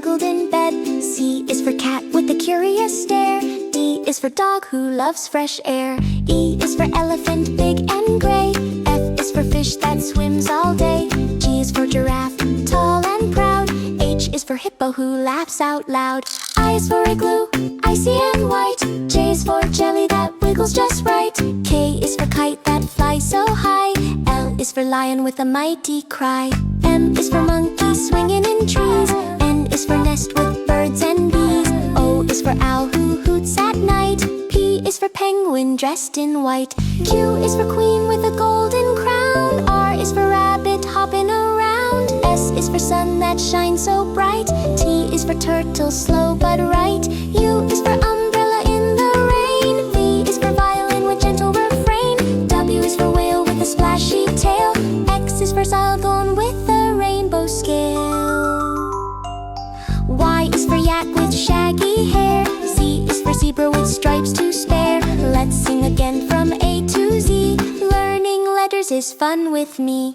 snuggled in bed. C is for cat with a curious stare. D is for dog who loves fresh air. E is for elephant, big and gray. F is for fish that swims all day. G is for giraffe, tall and proud. H is for hippo who laughs out loud. I is for igloo, icy and white. J is for jelly that wiggles just right. K is for kite that flies so high. L is for lion with a mighty cry. M is for monkey swinging in trees. N is for nest with birds and bees. O is for owl who hoots at night. P is for penguin dressed in white. Q is for queen with a golden crown. R is for rabbit hopping around. S is for sun that shines so bright. T is for turtle slow but right. U is for umbrella in the rain. V is for violin with gentle refrain. W is for whale with a splashy tail. X is for Zylgon with a rainbow scale. Y is for yak with shaggy hair. Z is for zebra with stripes to spare. Let's sing again from A to Z. Learning letters is fun with me.